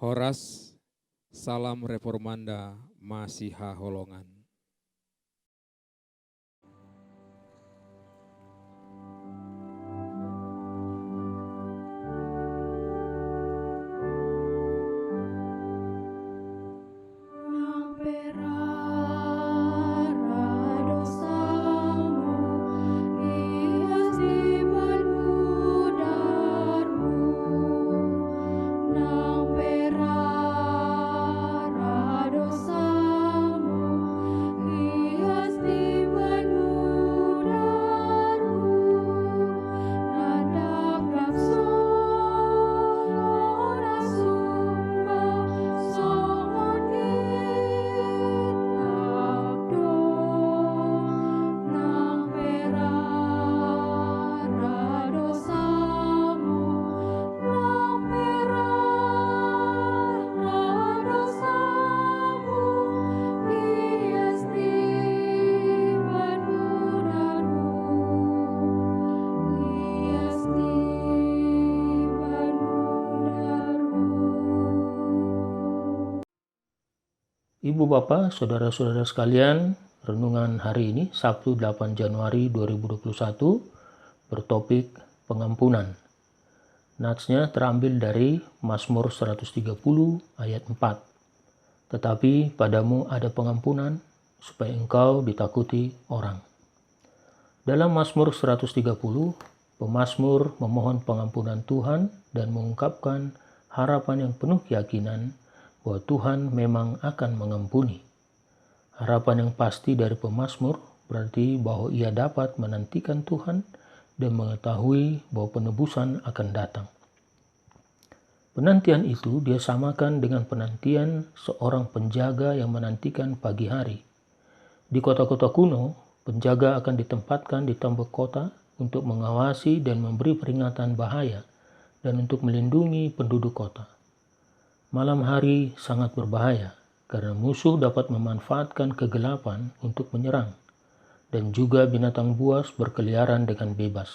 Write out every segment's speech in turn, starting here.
Horas, Salam Reformanda, Masiha Holongan. Ibu Bapak, Saudara-saudara sekalian, renungan hari ini Sabtu 8 Januari 2021 bertopik pengampunan. Natsnya terambil dari Mazmur 130 ayat 4. Tetapi padamu ada pengampunan supaya engkau ditakuti orang. Dalam Mazmur 130, pemazmur memohon pengampunan Tuhan dan mengungkapkan harapan yang penuh keyakinan bahwa Tuhan memang akan mengampuni. Harapan yang pasti dari pemazmur berarti bahwa ia dapat menantikan Tuhan dan mengetahui bahwa penebusan akan datang. Penantian itu dia samakan dengan penantian seorang penjaga yang menantikan pagi hari. Di kota-kota kuno, penjaga akan ditempatkan di tembok kota untuk mengawasi dan memberi peringatan bahaya dan untuk melindungi penduduk kota. Malam hari sangat berbahaya karena musuh dapat memanfaatkan kegelapan untuk menyerang dan juga binatang buas berkeliaran dengan bebas.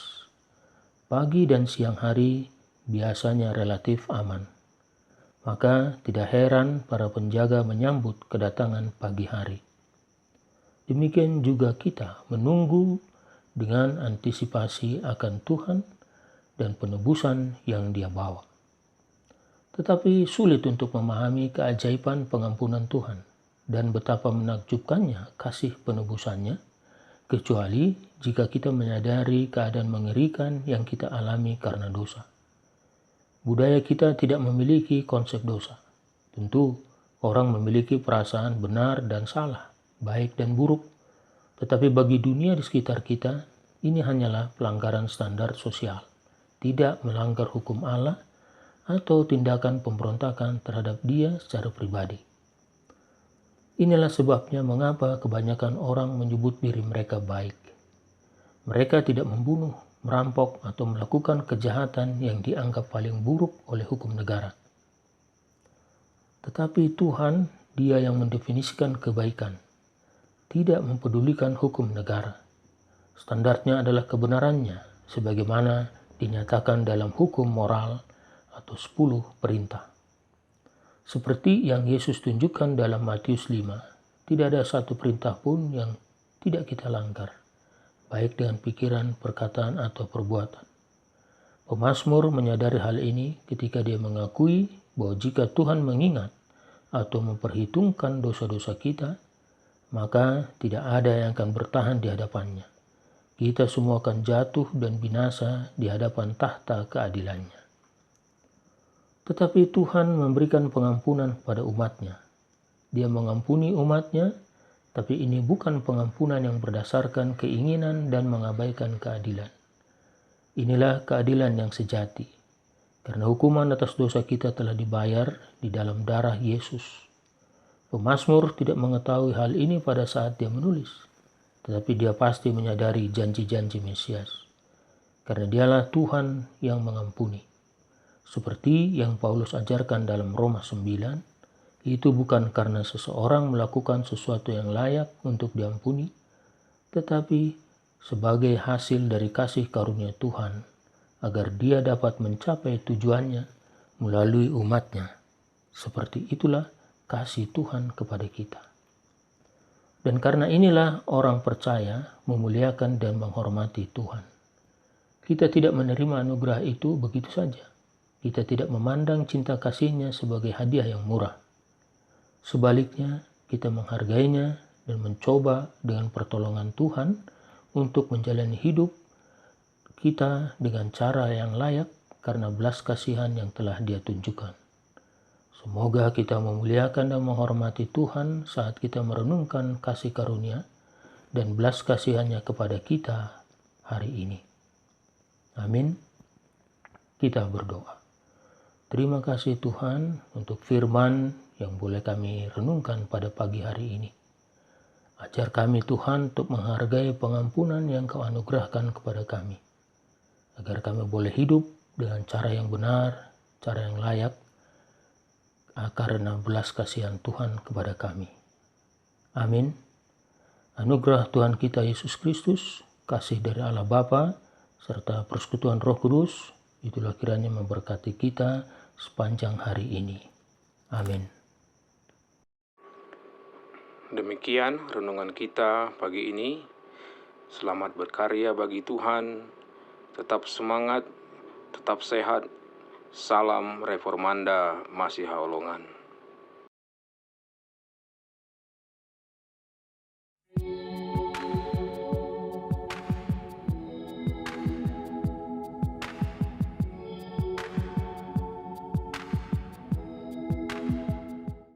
Pagi dan siang hari biasanya relatif aman. Maka tidak heran para penjaga menyambut kedatangan pagi hari. Demikian juga kita menunggu dengan antisipasi akan Tuhan dan penebusan yang Dia bawa. Tetapi sulit untuk memahami keajaiban pengampunan Tuhan dan betapa menakjubkannya kasih penebusannya, kecuali jika kita menyadari keadaan mengerikan yang kita alami karena dosa. Budaya kita tidak memiliki konsep dosa. Tentu, orang memiliki perasaan benar dan salah, baik dan buruk. Tetapi bagi dunia di sekitar kita, ini hanyalah pelanggaran standar sosial, tidak melanggar hukum Allah, atau tindakan pemberontakan terhadap dia secara pribadi. Inilah sebabnya mengapa kebanyakan orang menyebut diri mereka baik. Mereka tidak membunuh, merampok, atau melakukan kejahatan yang dianggap paling buruk oleh hukum negara. Tetapi Tuhan, Dia yang mendefinisikan kebaikan, tidak mempedulikan hukum negara. Standarnya adalah kebenarannya, sebagaimana dinyatakan dalam hukum moral atau 10 perintah. Seperti yang Yesus tunjukkan dalam Matius 5, tidak ada satu perintah pun yang tidak kita langgar, baik dengan pikiran, perkataan, atau perbuatan. Pemazmur menyadari hal ini ketika dia mengakui bahwa jika Tuhan mengingat atau memperhitungkan dosa-dosa kita, maka tidak ada yang akan bertahan di hadapannya. Kita semua akan jatuh dan binasa di hadapan tahta keadilannya. Tetapi Tuhan memberikan pengampunan pada umatnya. Dia mengampuni umatnya, tapi ini bukan pengampunan yang berdasarkan keinginan dan mengabaikan keadilan. Inilah keadilan yang sejati, karena hukuman atas dosa kita telah dibayar di dalam darah Yesus. Pemazmur tidak mengetahui hal ini pada saat dia menulis, tetapi dia pasti menyadari janji-janji Mesias, karena dialah Tuhan yang mengampuni. Seperti yang Paulus ajarkan dalam Roma 9, itu bukan karena seseorang melakukan sesuatu yang layak untuk diampuni, tetapi sebagai hasil dari kasih karunia Tuhan, agar dia dapat mencapai tujuannya melalui umatnya, Seperti itulah kasih Tuhan kepada kita. Dan karena inilah orang percaya memuliakan dan menghormati Tuhan. Kita tidak menerima anugerah itu begitu saja. Kita tidak memandang cinta kasih-Nya sebagai hadiah yang murah. Sebaliknya, kita menghargainya dan mencoba dengan pertolongan Tuhan untuk menjalani hidup kita dengan cara yang layak karena belas kasihan yang telah Dia tunjukkan. Semoga kita memuliakan dan menghormati Tuhan saat kita merenungkan kasih karunia dan belas kasihan-Nya kepada kita hari ini. Amin. Kita berdoa. Terima kasih Tuhan untuk firman yang boleh kami renungkan pada pagi hari ini. Ajar kami Tuhan untuk menghargai pengampunan yang Kau anugerahkan kepada kami. Agar kami boleh hidup dengan cara yang benar, cara yang layak, karena belas kasihan Tuhan kepada kami. Amin. Anugerah Tuhan kita Yesus Kristus, kasih dari Allah Bapa, serta persekutuan Roh Kudus, itulah kiranya memberkati kita sepanjang hari ini. Amin. Demikian renungan kita pagi ini. Selamat berkarya bagi Tuhan. Tetap semangat, tetap sehat. Salam Reformanda Masiha Holongan.